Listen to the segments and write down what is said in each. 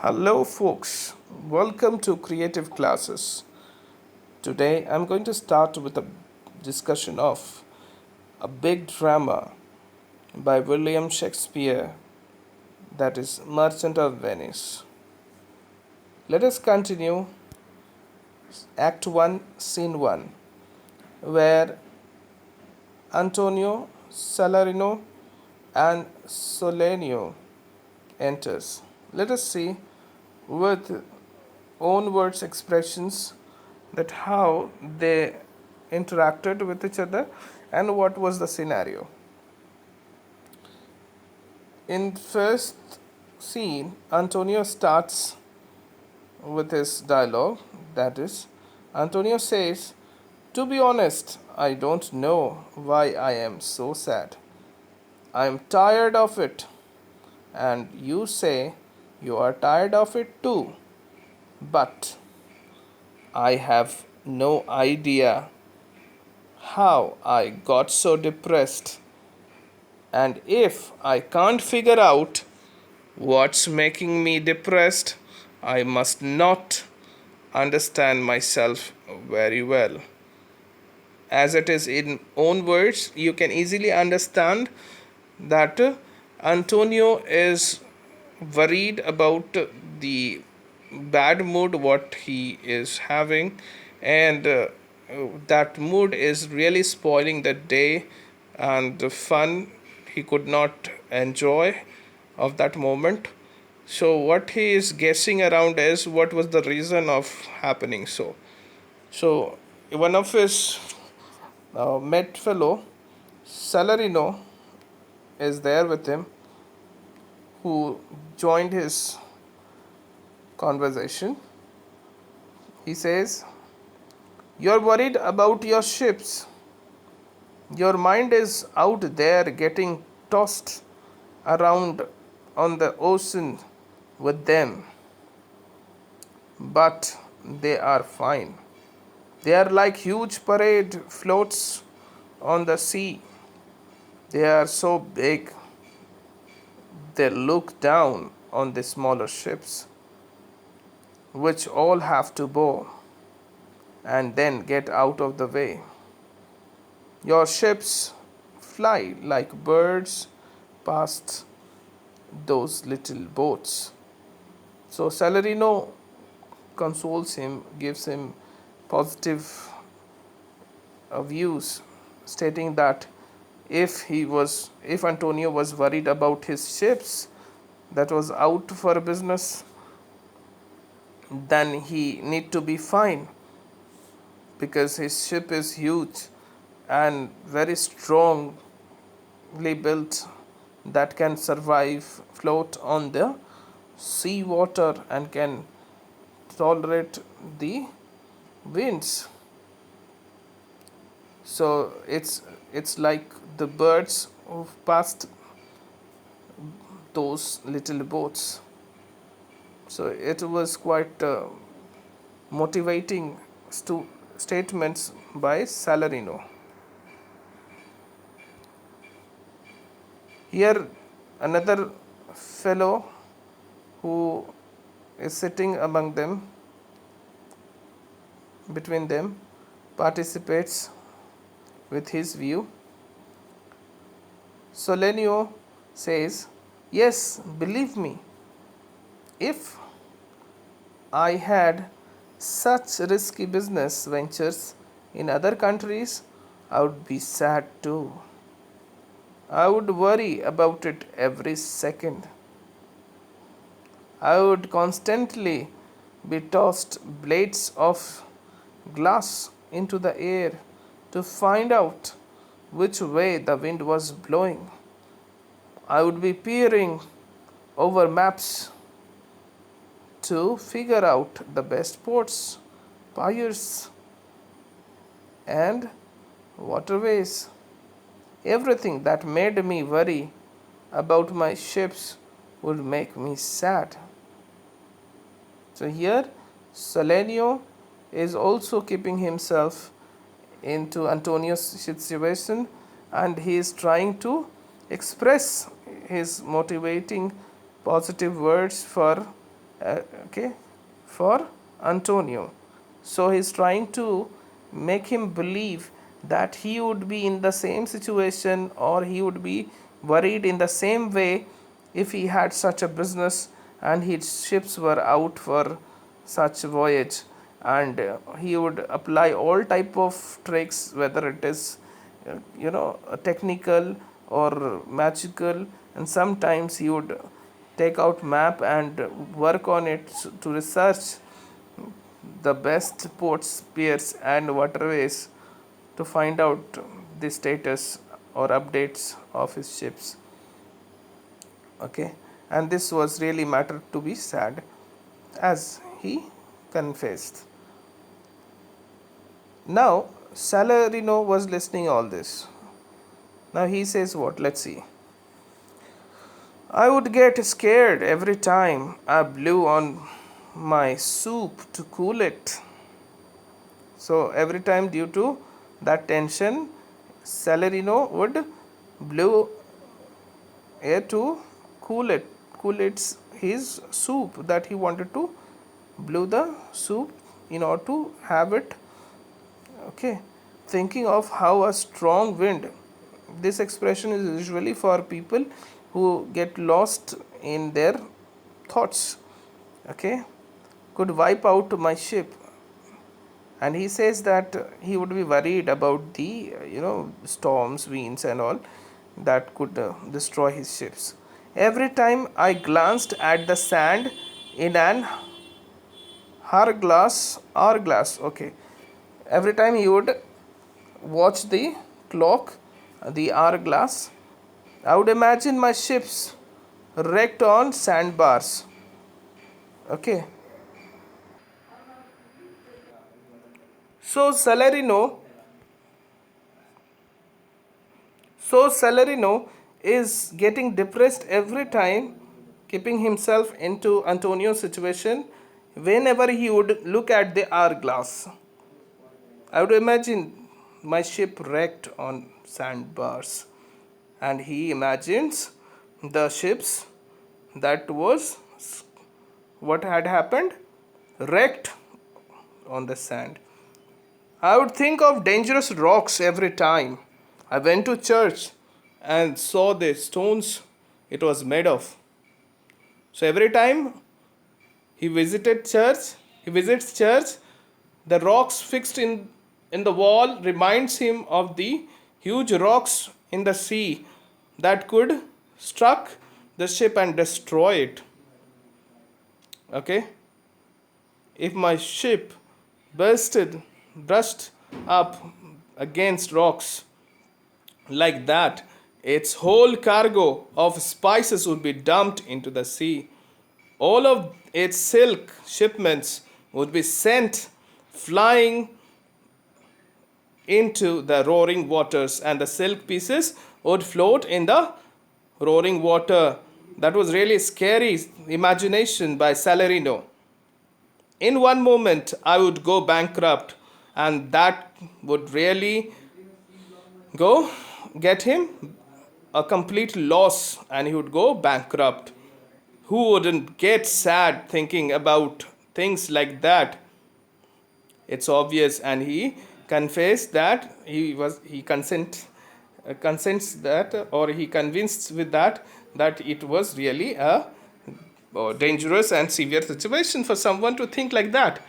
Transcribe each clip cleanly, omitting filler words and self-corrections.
Hello, folks. Welcome to Creative Classes. Today, I'm going to start with a discussion of a big drama by William Shakespeare, that is Merchant of Venice. Let us continue Act 1, Scene 1, where Antonio Salarino and Solenio enters. Let us see with own words expressions that how they interacted with each other and what was the scenario. In first scene, Antonio starts with his dialogue, that is, Antonio says, "To be honest, I don't know why I am so sad. I am tired of it." And you say you are tired of it too. But I have no idea how I got so depressed. And if I can't figure out what's making me depressed, I must not understand myself very well. As it is in own words, you can easily understand that Antonio is worried about the bad mood what he is having, and that mood is really spoiling the day and the fun he could not enjoy of that moment. So what he is guessing around is what was the reason of happening so one of his met fellow Salarino is there with him, who joined his conversation. He says, "You're worried about your ships. Your mind is out there getting tossed around on the ocean with them. But they are fine. They are like huge parade floats on the sea. They are so big, they look down on the smaller ships, which all have to bow and then get out of the way. Your ships fly like birds past those little boats." So Salarino consoles him, gives him positive views, stating that if Antonio was worried about his ships that was out for business, then he need to be fine, because his ship is huge and very strongly built, that can survive, float on the sea water and can tolerate the winds. So it's like the birds who passed those little boats. So it was quite motivating statements by Salarino. Here, another fellow who is sitting among them, between them, participates with his view. Solenio says, "Yes, believe me, if I had such risky business ventures in other countries, I would be sad too. I would worry about it every second. I would constantly be tossed blades of glass into the air to find out which way the wind was blowing. I would be peering over maps to figure out the best ports, piers, and waterways. Everything that made me worry about my ships would make me sad." So here, Solenio is also keeping himself into Antonio's situation, and he is trying to express his motivating positive words for okay, for Antonio. So he's trying to make him believe that he would be in the same situation, or he would be worried in the same way if he had such a business and his ships were out for such voyage, and he would apply all type of tricks, whether it is technical or magical, and sometimes he would take out map and work on it to research the best ports, piers and waterways to find out the status or updates of his ships. Okay, and this was really matter to be sad, as he confessed. Now Salarino was listening all this. Now he says what? Let's see. I would get scared every time I blew on my soup to cool it. So every time, due to that tension, Salarino would blow air to cool its his soup, that he wanted to blow the soup in order to have it. Okay, thinking of how a strong wind, this expression is usually for people who get lost in their thoughts, okay, could wipe out my ship. And he says that he would be worried about the storms, winds and all that could destroy his ships. Every time I glanced at the sand in an hourglass, okay, every time he would watch the clock, the hourglass, I would imagine my ships wrecked on sandbars. Okay. So Salarino, Salarino is getting depressed every time, keeping himself into Antonio's situation whenever he would look at the hourglass. I would imagine my ship wrecked on sandbars, and he imagines the ships that was what had happened, wrecked on the sand. I would think of dangerous rocks every time I went to church and saw the stones it was made of. So every time he visits church, the rocks fixed in the wall reminds him of the huge rocks in the sea that could struck the ship and destroy it. Okay? If my ship brushed up against rocks like that, its whole cargo of spices would be dumped into the sea. All of its silk shipments would be sent flying into the roaring waters, and the silk pieces would float in the roaring water. That was really scary imagination by Salarino. In one moment, I would go bankrupt, and that would really go get him a complete loss, and he would go bankrupt. Who wouldn't get sad thinking about things like that? It's obvious, and he confessed that he consents that, or he convinced with that it was really a dangerous and severe situation for someone to think like that.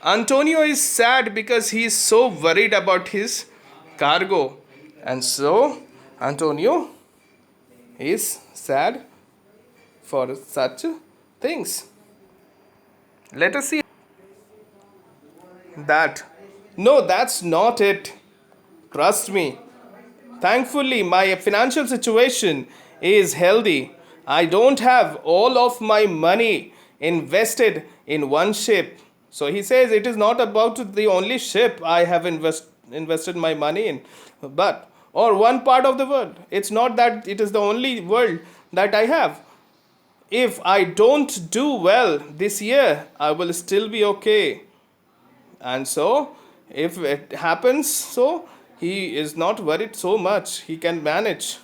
Antonio is sad because he is so worried about his cargo, and so Antonio is sad for such things. Let us see that. No, that's not it. Trust me. Thankfully, my financial situation is healthy. I don't have all of my money invested in one ship. So he says it is not about the only ship I have invested my money in, but or one part of the world. It's not that it is the only world that I have. If I don't do well this year, I will still be okay. And so, if it happens, so he is not worried so much. He can manage.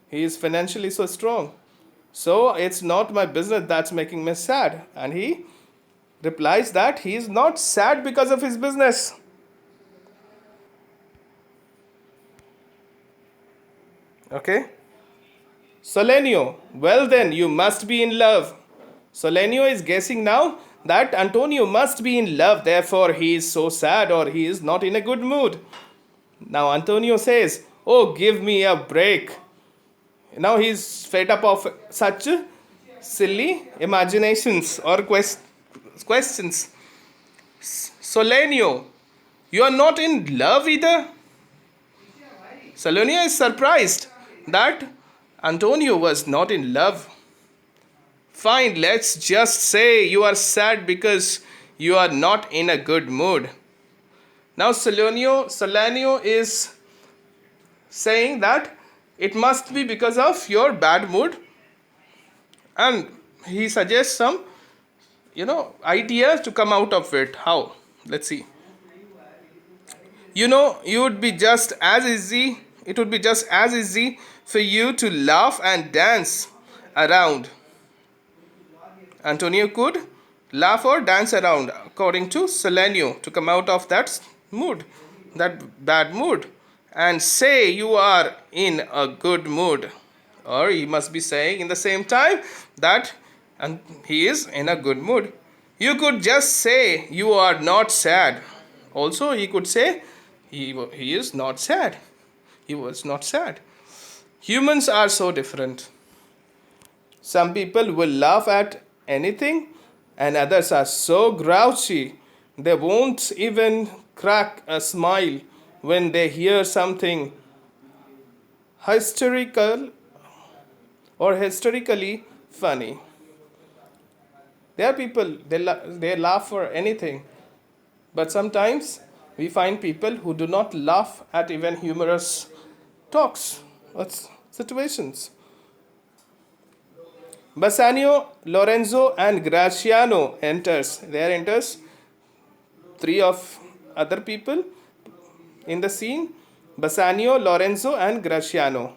He is financially so strong. So it's not my business that's making me sad. And he replies that he is not sad because of his business. Okay? Solenio, well then, you must be in love. Solenio is guessing now that Antonio must be in love, therefore he is so sad or he is not in a good mood. Now Antonio says, oh, give me a break. Now he's fed up of such silly imaginations or questions. Solenio, you are not in love either? Solenio is surprised that Antonio was not in love. Fine, let's just say you are sad because you are not in a good mood. Now Solenio is saying that it must be because of your bad mood, and he suggests some ideas to come out of it. How? Let's see. You would be just as easy it would be just as easy for you to laugh and dance around. Antonio could laugh or dance around, according to Solenio, to come out of that mood, that bad mood, and say you are in a good mood. Or he must be saying in the same time that and he is in a good mood. You could just say you are not sad. Also, he could say he is not sad. He was not sad. Humans are so different. Some people will laugh at anything, and others are so grouchy they won't even crack a smile when they hear something hysterical or hysterically funny. There are people, they laugh for anything, but sometimes we find people who do not laugh at even humorous talks or situations. Bassanio, Lorenzo, and Graciano enters. There enters three of other people in the scene: Bassanio, Lorenzo, and Graciano.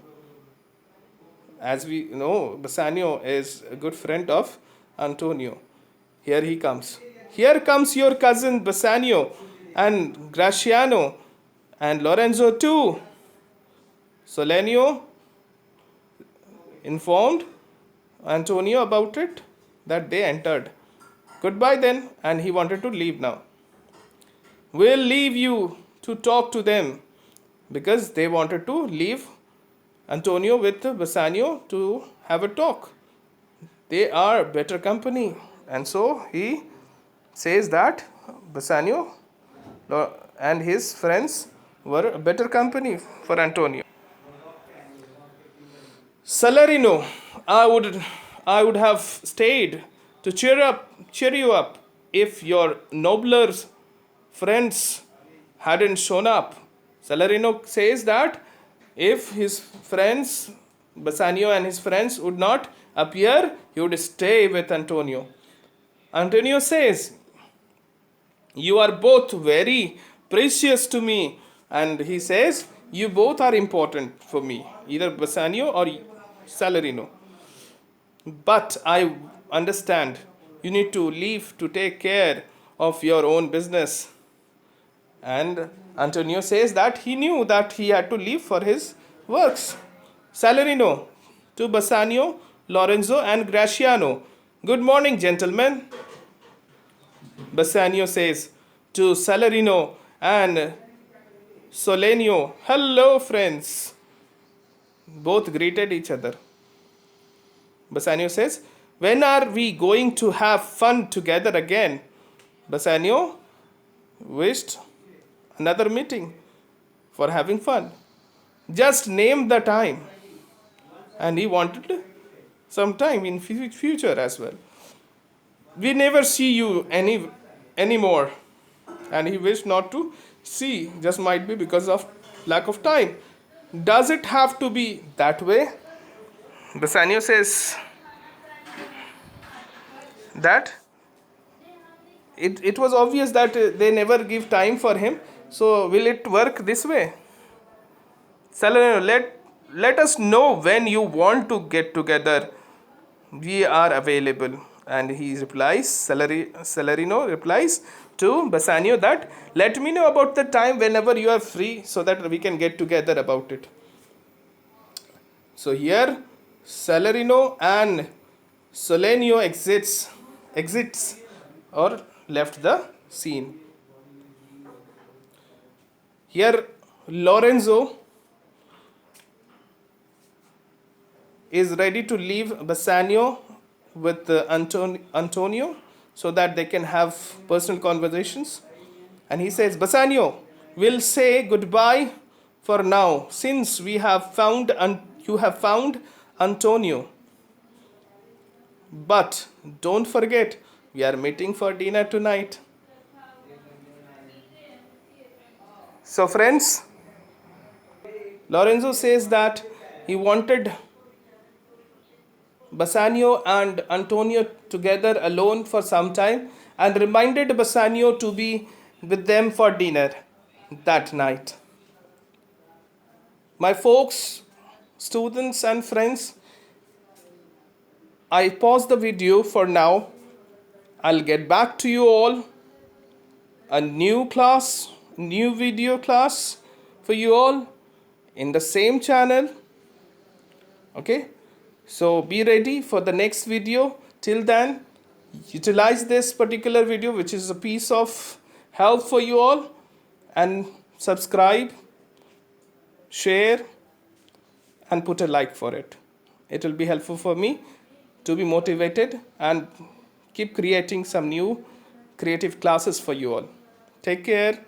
As we know, Bassanio is a good friend of Antonio. Here he comes. Here comes your cousin Bassanio and Graciano and Lorenzo too. Solenio informed Antonio about it, that they entered. Goodbye then, and he wanted to leave now. We'll leave you to talk to them, because they wanted to leave Antonio with Bassanio to have a talk. They are better company. And so he says that Bassanio and his friends were a better company for Antonio. Salarino, I would have stayed to cheer you up if your nobler friends hadn't shown up. Salarino says that if his friends, Bassanio and his friends, would not appear, he would stay with Antonio. Antonio says, you are both very precious to me. And he says, you both are important for me, either Bassanio or Salarino. But I understand you need to leave to take care of your own business. And Antonio says that he knew that he had to leave for his works. Salarino to Bassanio, Lorenzo, and Graciano. Good morning, gentlemen. Bassanio says to Salarino and Solenio, hello, friends. Both greeted each other. Bassanio says, when are we going to have fun together again? Bassanio wished another meeting for having fun. Just name the time. And he wanted some time in future as well. We never see you anymore. And he wished not to see, just might be because of lack of time. Does it have to be that way? Bassanio says that it was obvious that they never give time for him. So will it work this way? Salarino, let us know when you want to get together. we are available. And he replies, Celerino replies to Bassanio that let me know about the time whenever you are free so that we can get together about it. So here Celerino and Solenio exits or left the scene. Here Lorenzo is ready to leave Bassanio with Antonio so that they can have personal conversations. And he says, Bassanio, we'll say goodbye for now since we have found you have found Antonio. But don't forget, we are meeting for dinner tonight. So friends, Lorenzo says that he wanted Bassanio and Antonio together alone for some time and reminded Bassanio to be with them for dinner that night. My folks, students and friends, I pause the video for now. I'll get back to you all. A new class, new video class for you all in the same channel. Okay? So be ready for the next video. Till then, utilize this particular video, which is a piece of help for you all, and subscribe, share, and put a like for it. It will be helpful for me to be motivated and keep creating some new creative classes for you all. Take care.